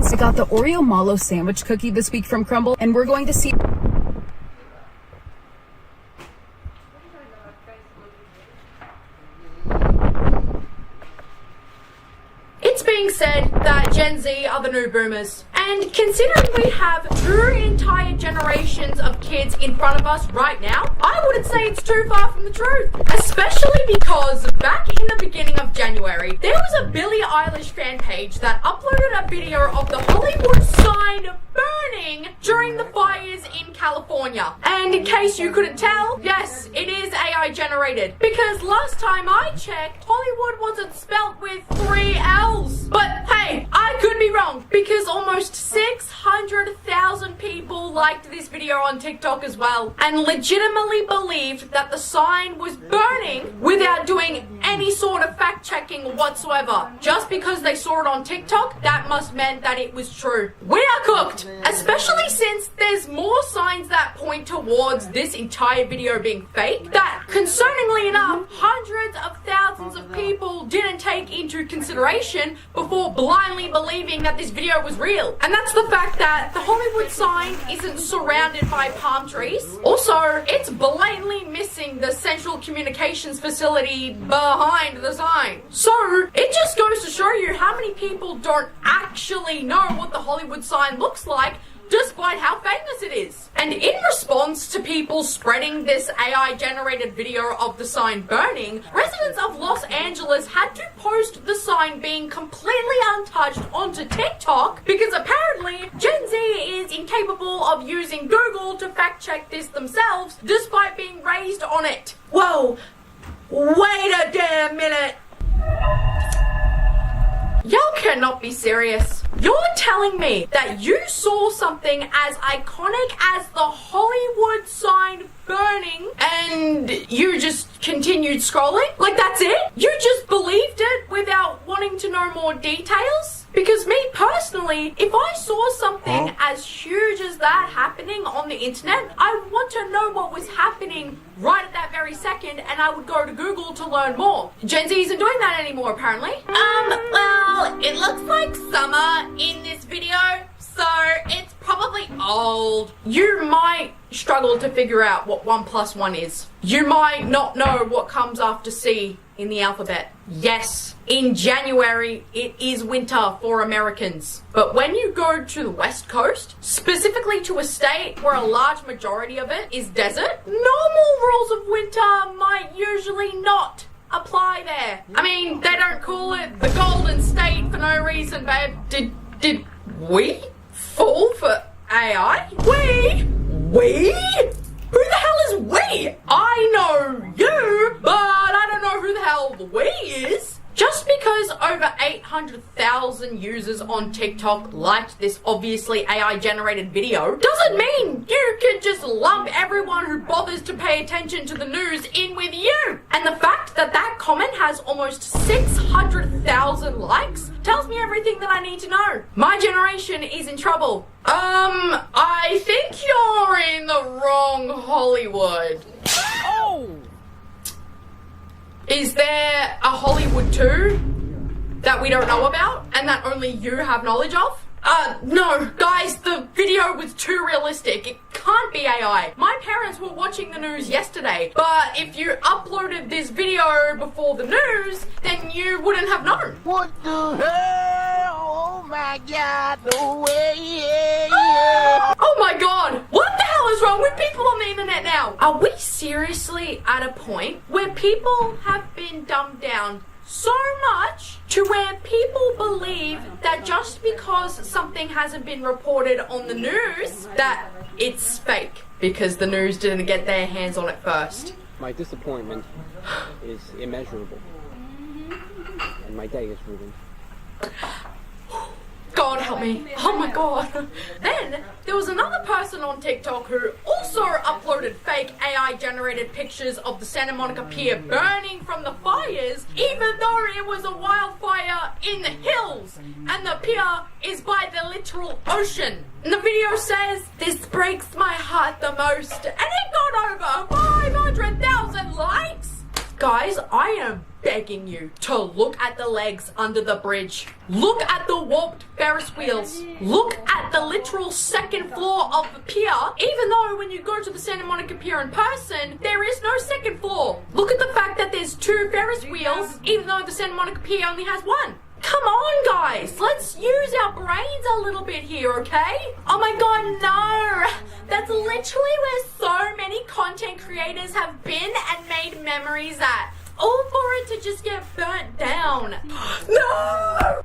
guys, I got the Oreo Mallow sandwich cookie this week from Crumble, and we're going to see... It's being said that Gen Z are the new boomers. And considering we have 2 entire generations of kids in front of us right now, I wouldn't say it's too far from the truth. Especially because back in the beginning of January, there was a Billie Eilish fan page that uploaded a video of the Hollywood sign burning during the fires in California. And in case you couldn't tell, yes, it is AI generated. Because last time I checked, Hollywood wasn't spelt with 3 L's. But hey, I could be wrong, because almost 600,000 people liked this video on TikTok as well, and legitimately believed that the sign was burning without doing any sort of fact checking whatsoever. Just because they saw it on TikTok, that must mean that it was true. We are cooked, especially since there's more signs that point towards this entire video being fake, that concerningly enough, hundreds of thousands of people didn't take into consideration before blindly believing that this video was real. And that's the fact that the Hollywood sign isn't surrounded by palm trees. Also, it's blatantly missing the central communications facility behind the sign. So, it just goes to show you how many people don't actually know what the Hollywood sign looks like, despite how famous it is. And in response to people spreading this AI-generated video of the sign burning, residents of Los Angeles had to post the sign being completely untouched onto TikTok because apparently Gen Z is incapable of using Google to fact-check this themselves, despite being raised on it. Whoa, wait a damn minute. Y'all cannot be serious. You're telling me that you saw something as iconic as the Hollywood sign burning and you just continued scrolling? Like, that's it? You just believed it without wanting to know more details? Because me personally, if I saw something as huge as that happening on the internet, I would want to know what was happening right at that very second, and I would go to Google to learn more. Gen Z isn't doing that anymore, apparently. Well, it looks like summer in this video, so it's probably old. You might struggle to figure out what 1 + 1 is. You might not know what comes after C in the alphabet. Yes, in January, it is winter for Americans. But when you go to the West Coast, specifically to a state where a large majority of it is desert, normal rules of winter might usually not apply there. I mean, they don't call it the Golden State for no reason, babe. Did we fall for AI? We? Who the hell is we? I know you, but I don't know who the hell the we is. Just because over 800,000 users on TikTok liked this obviously AI-generated video doesn't mean you can just lump everyone who bothers to pay attention to the news in with you. And the fact that that comment has almost 600,000 likes tells me everything that I need to know. My generation is in trouble. I think you're in the wrong Hollywood. Oh! Is there a Hollywood 2 that we don't know about and that only you have knowledge of? No, guys, the video was too realistic. It can't be AI. My parents were watching the news yesterday, but if you uploaded this video before the news, then you wouldn't have known. What the hell? Oh my God, no way. Oh my God, what the hell is wrong with people on the internet now? Are we seriously at a point where people have been dumbed down so much to where people believe that just because something hasn't been reported on the news, that it's fake because the news didn't get their hands on it first? My disappointment is immeasurable, and my day is ruined. God help me. Oh my God. Then there was another person on TikTok who also uploaded fake AI generated pictures of the Santa Monica Pier burning from the fires, even though it was a wildfire in the hills and the pier is by the literal ocean. And the video says, "This breaks my heart the most," and it got over 500,000 likes. Guys, I am begging you to look at the legs under the bridge. Look at the warped Ferris wheels. Look at the literal second floor of the pier, even though when you go to the Santa Monica Pier in person, there is no second floor. Look at the fact that there's 2 Ferris wheels, even though the Santa Monica Pier only has 1. Come on, guys, let's use our brains a little bit here, okay? Oh my god, no! That's literally where so many content creators have been and made memories at. All for it to just get burnt down. No!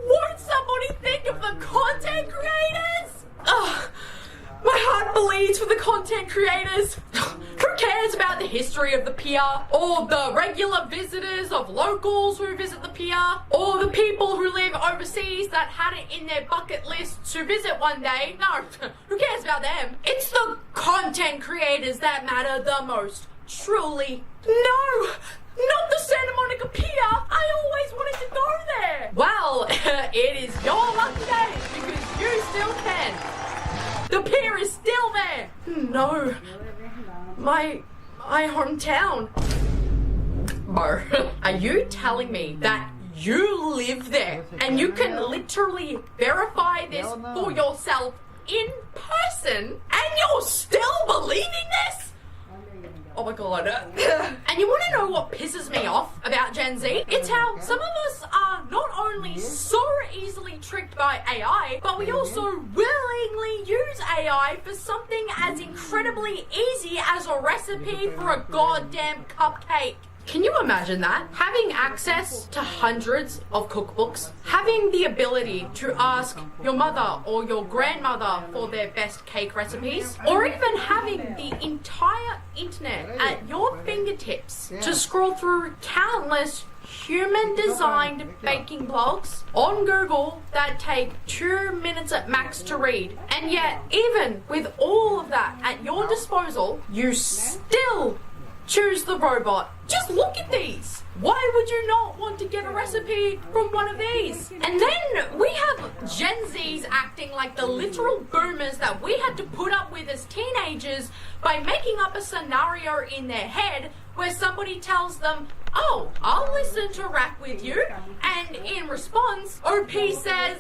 Won't somebody think of the content creators? Ugh. My heart bleeds for the content creators. Who cares about the history of the pier, or the regular visitors of locals who visit the pier, or the people who live overseas that had it in their bucket list to visit one day? No, who cares about them? It's the content creators that matter the most. Truly. No! Not the Santa Monica Pier! I always wanted to go there! Well, it is your lucky day because you still can. The pier is still there! No. My hometown. Bro, are you telling me that you live there and you can literally verify this for yourself in person and you're still believing this? Oh my god. And you want to know what pisses me off about Gen Z? It's how some of us are not only so easily tricked by AI, but we also willingly use AI for something as incredibly easy as a recipe for a goddamn cupcake. Can you imagine that? Having access to hundreds of cookbooks, having the ability to ask your mother or your grandmother for their best cake recipes, or even having the entire internet at your fingertips to scroll through countless human-designed baking blogs on Google that take 2 minutes at max to read. And yet, even with all of that at your disposal, you still choose the robot. Just look at these. Why would you not want to get a recipe from one of these? And then we have Gen Zs acting like the literal boomers that we had to put up with as teenagers by making up a scenario in their head where somebody tells them, oh, I'll listen to rap with you. And in response, OP says,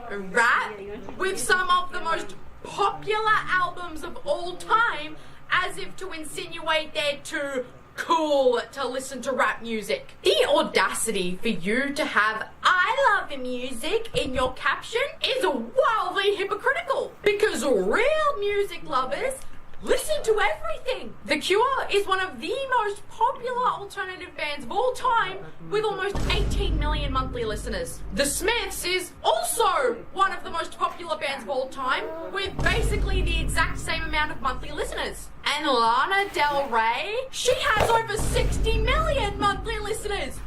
rap with some of the most popular albums of all time, as if to insinuate they're too cool to listen to rap music. The audacity for you to have "I love music" in your caption is wildly hypocritical, because real music lovers listen to everything. The Cure is one of the most popular alternative bands of all time, with almost 18 million monthly listeners. The Smiths is also one of the most popular bands of all time, with basically the exact same amount of monthly listeners. And Lana Del Rey, she has over 60 million monthly listeners.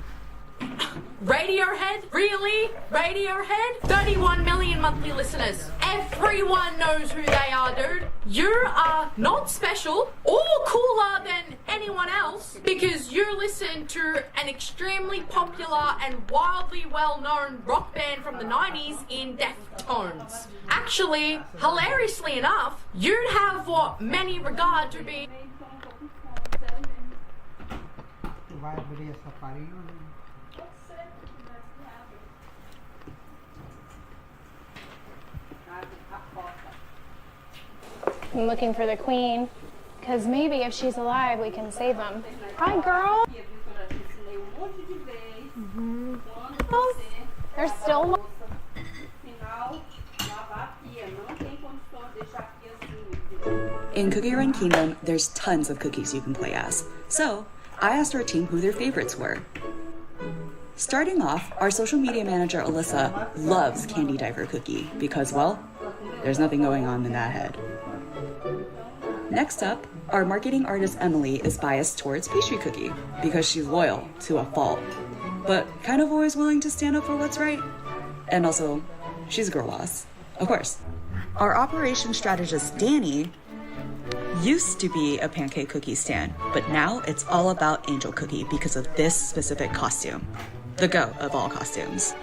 Radiohead? Really? Radiohead? 31 million monthly listeners. Everyone knows who they are, dude. You are not special or cooler than anyone else because you listen to an extremely popular and wildly well-known rock band from the 90s in Deftones. Actually, hilariously enough, you'd have what many regard to be I'm looking for the queen, because maybe if she's alive, we can save them. Hi, girl. Oh, there's still. In Cookie Run Kingdom, there's tons of cookies you can play as. So, I asked our team who their favorites were. Starting off, our social media manager, Alyssa, loves Candy Diver Cookie because, well, there's nothing going on in that head. Next up, our marketing artist Emily is biased towards Pastry Cookie because she's loyal to a fault, but kind of always willing to stand up for what's right. And also, she's a girl boss, of course. Our operations strategist Danny used to be a pancake cookie stan, but now it's all about Angel Cookie because of this specific costume, the GOAT of all costumes.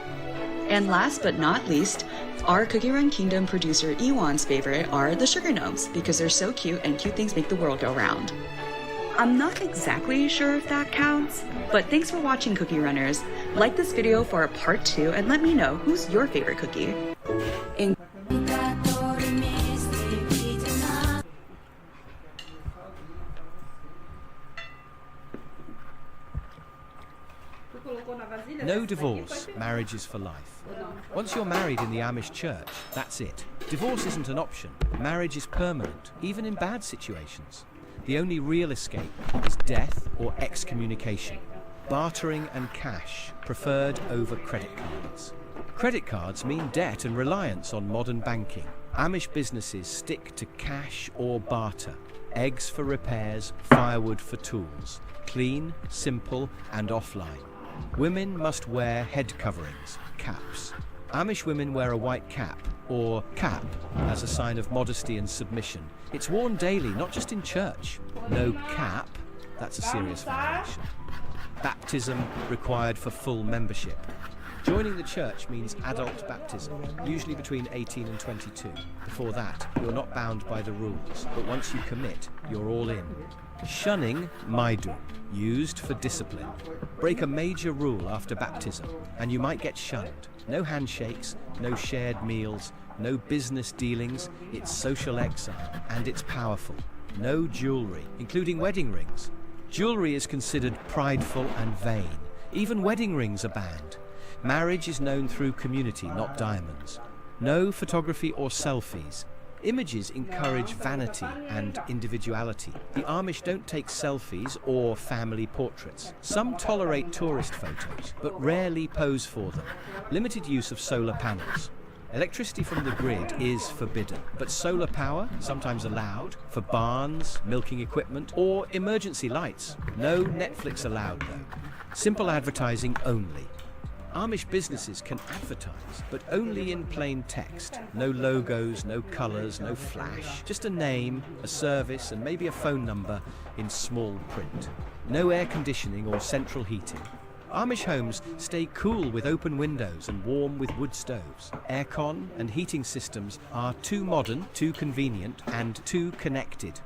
And last but not least, our Cookie Run Kingdom producer Ewan's favorite are the sugar gnomes because they're so cute and cute things make the world go round. I'm not exactly sure if that counts, but thanks for watching, Cookie Runners. Like this video for a part 2 and let me know who's your favorite cookie. In No divorce, marriage is for life. Once you're married in the Amish church, that's it. Divorce isn't an option. Marriage is permanent, even in bad situations. The only real escape is death or excommunication. Bartering and cash, preferred over credit cards. Credit cards mean debt and reliance on modern banking. Amish businesses stick to cash or barter. Eggs for repairs, firewood for tools. Clean, simple, and offline. Women must wear head coverings, caps. Amish women wear a white cap, or cap, as a sign of modesty and submission. It's worn daily, not just in church. No cap, that's a serious violation. Baptism required for full membership. Joining the church means adult baptism, usually between 18 and 22. Before that, you're not bound by the rules, but once you commit, you're all in. Shunning, maidu, used for discipline. Break a major rule after baptism, and you might get shunned. No handshakes, no shared meals, no business dealings. It's social exile, and it's powerful. No jewelry, including wedding rings. Jewelry is considered prideful and vain. Even wedding rings are banned. Marriage is known through community, not diamonds. No photography or selfies. Images encourage vanity and individuality. The Amish don't take selfies or family portraits. Some tolerate tourist photos, but rarely pose for them. Limited use of solar panels. Electricity from the grid is forbidden, but solar power, sometimes allowed, for barns, milking equipment, or emergency lights. No Netflix allowed, though. Simple advertising only. Amish businesses can advertise, but only in plain text. No logos, no colours, no flash. Just a name, a service, and maybe a phone number in small print. No air conditioning or central heating. Amish homes stay cool with open windows and warm with wood stoves. Aircon and heating systems are too modern, too convenient, and too connected.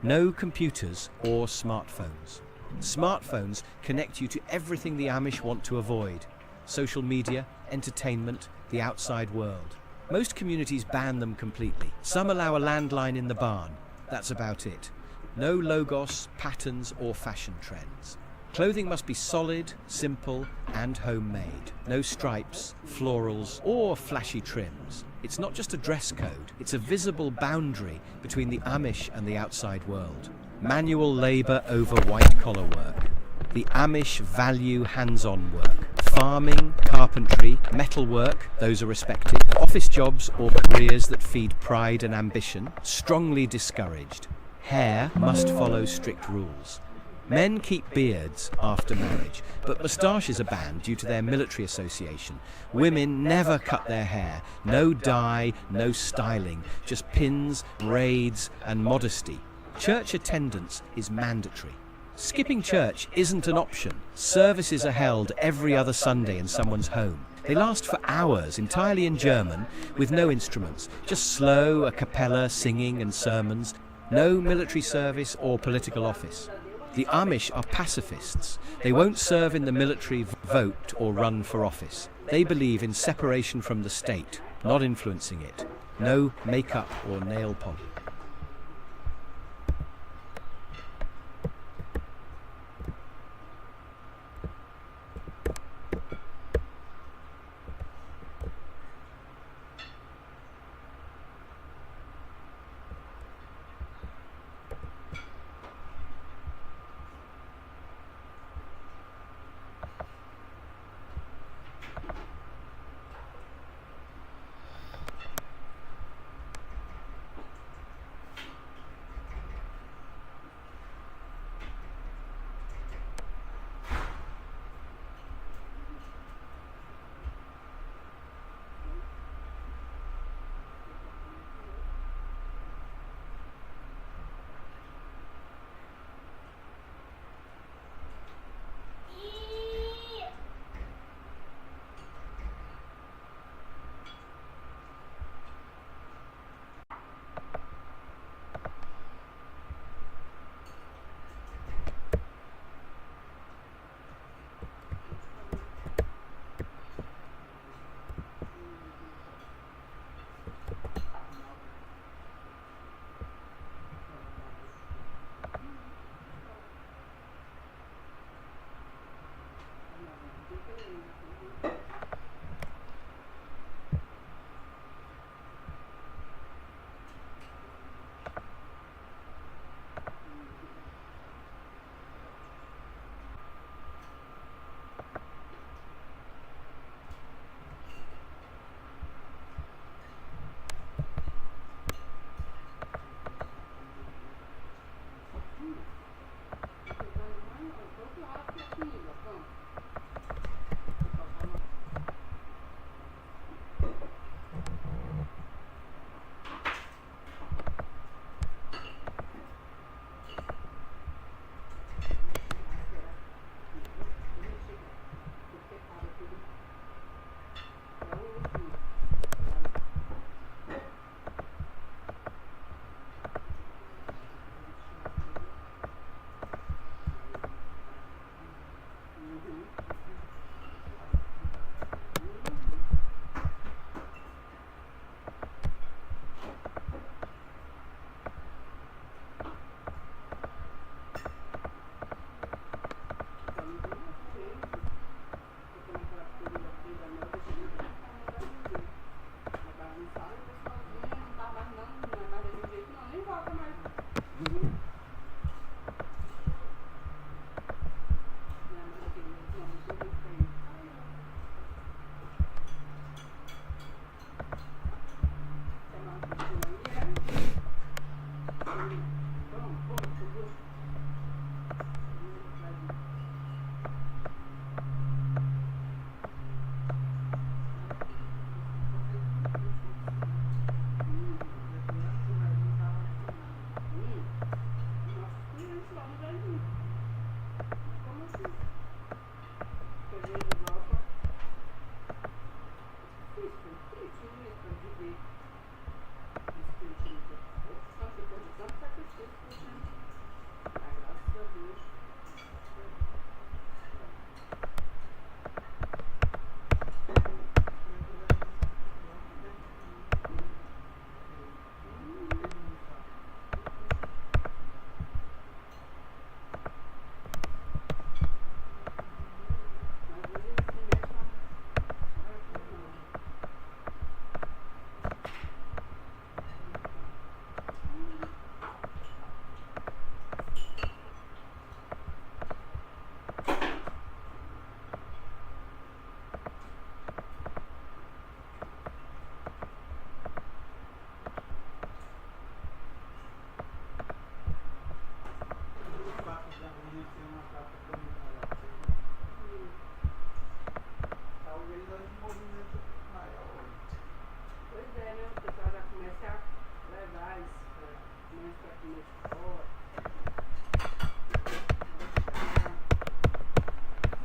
No computers or smartphones. Smartphones connect you to everything the Amish want to avoid. Social media, entertainment, the outside world. Most communities ban them completely. Some allow a landline in the barn. That's about it. No logos, patterns, or fashion trends. Clothing must be solid, simple, and homemade. No stripes, florals, or flashy trims. It's not just a dress code, it's a visible boundary between the Amish and the outside world. Manual labor over white-collar work. The Amish value hands-on work. Farming, carpentry, metalwork, those are respected. Office jobs or careers that feed pride and ambition, strongly discouraged. Hair must follow strict rules. Men keep beards after marriage, but moustaches are banned due to their military association. Women never cut their hair. No dye, no styling, just pins, braids, and modesty. Church attendance is mandatory. Skipping church isn't an option. Services are held every other Sunday in someone's home. They last for hours, entirely in German, with no instruments, just slow a cappella singing and sermons. No military service or political office. The Amish are pacifists. They won't serve in the military, vote, or run for office. They believe in separation from the state, not influencing it. No makeup or nail polish.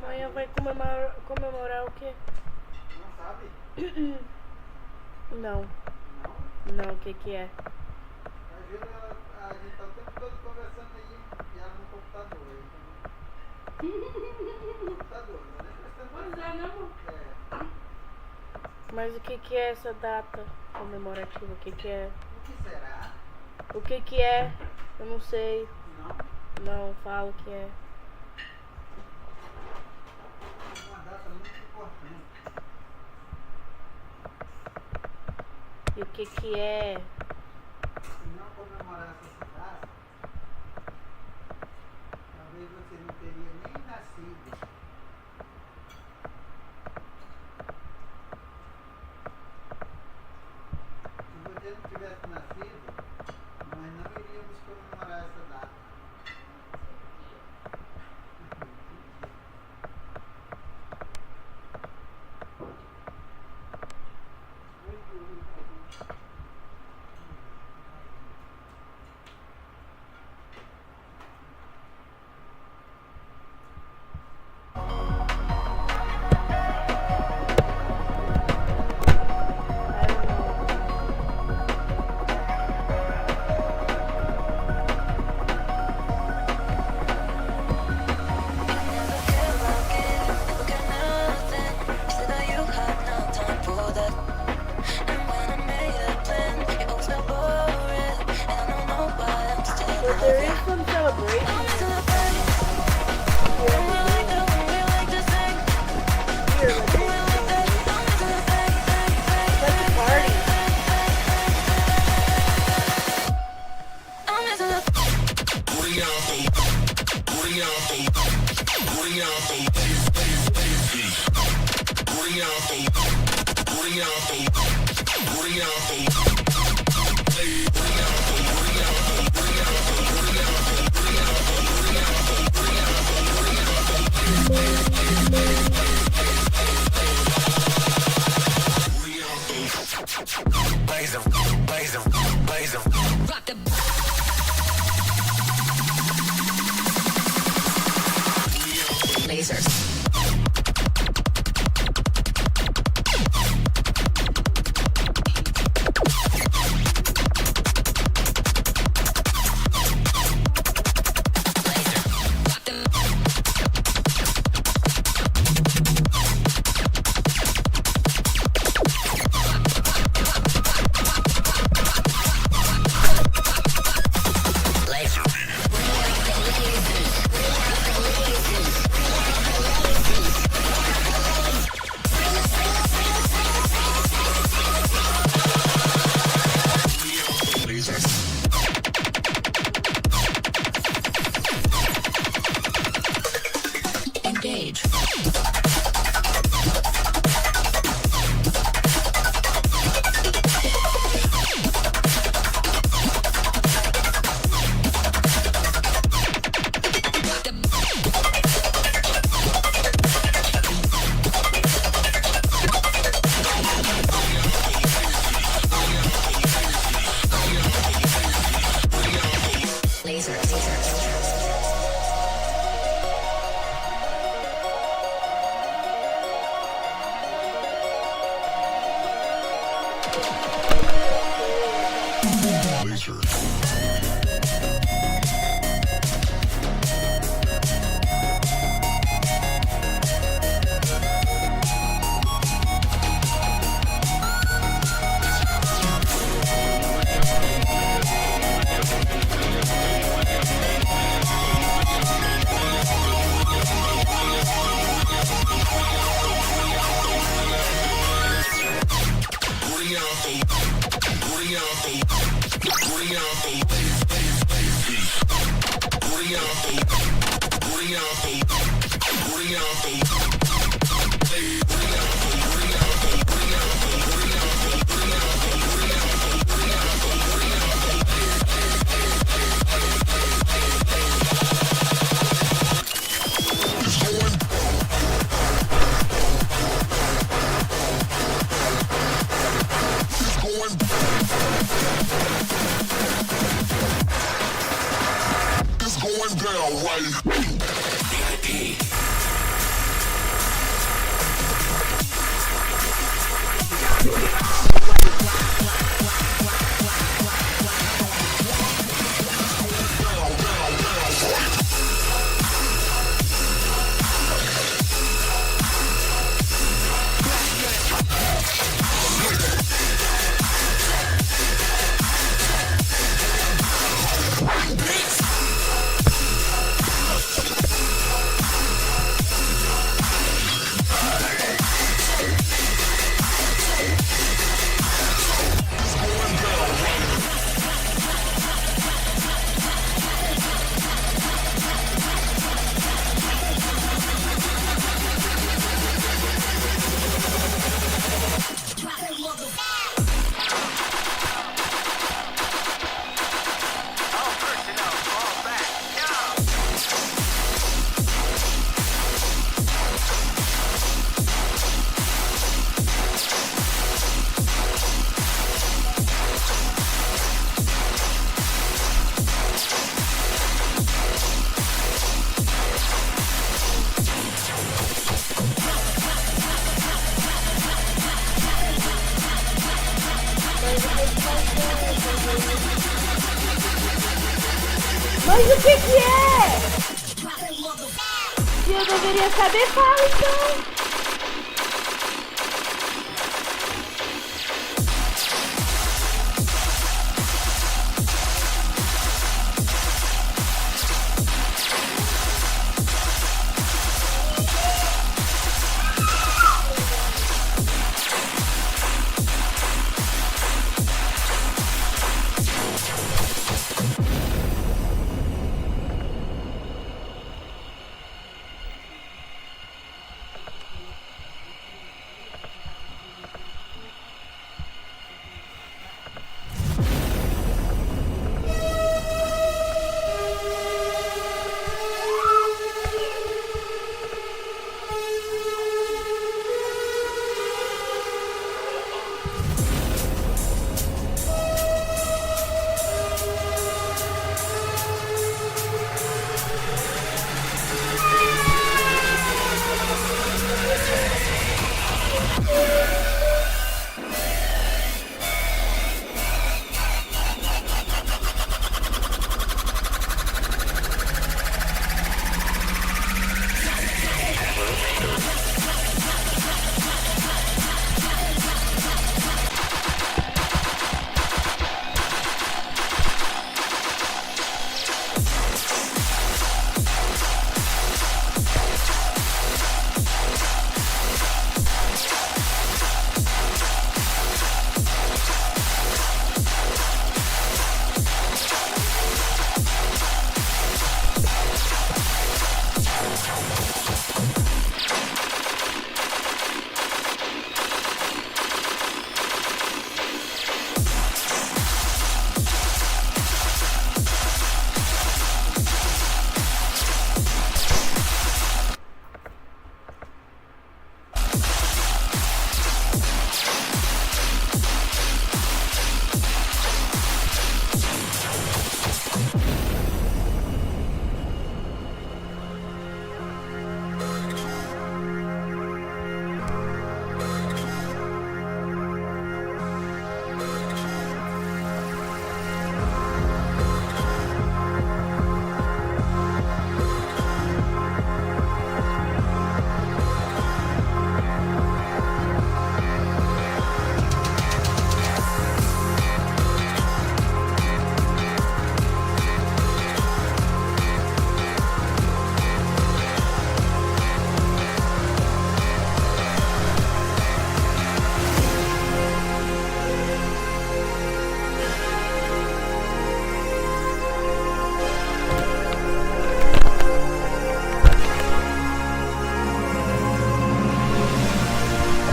Amanhã vai comemorar o quê? Não sabe? Não. Não? Não, o que é? Às vezes a gente tá o tempo todo conversando aí e ela no computador. Computador, né? Pois é, né, amor? É. Mas o que é essa data comemorativa? O que é? O que será? O que é? Eu não sei. Não? Não, fala o que é. Uma data muito importante. E o que é? Se não comemorar essa data, talvez você não teria nem nascido. Se você não tivesse nascido, nós não iríamos comemorar essa data. But there is some celebration. Here, like it's a party. Mas o que é? Se eu deveria saber, fala então.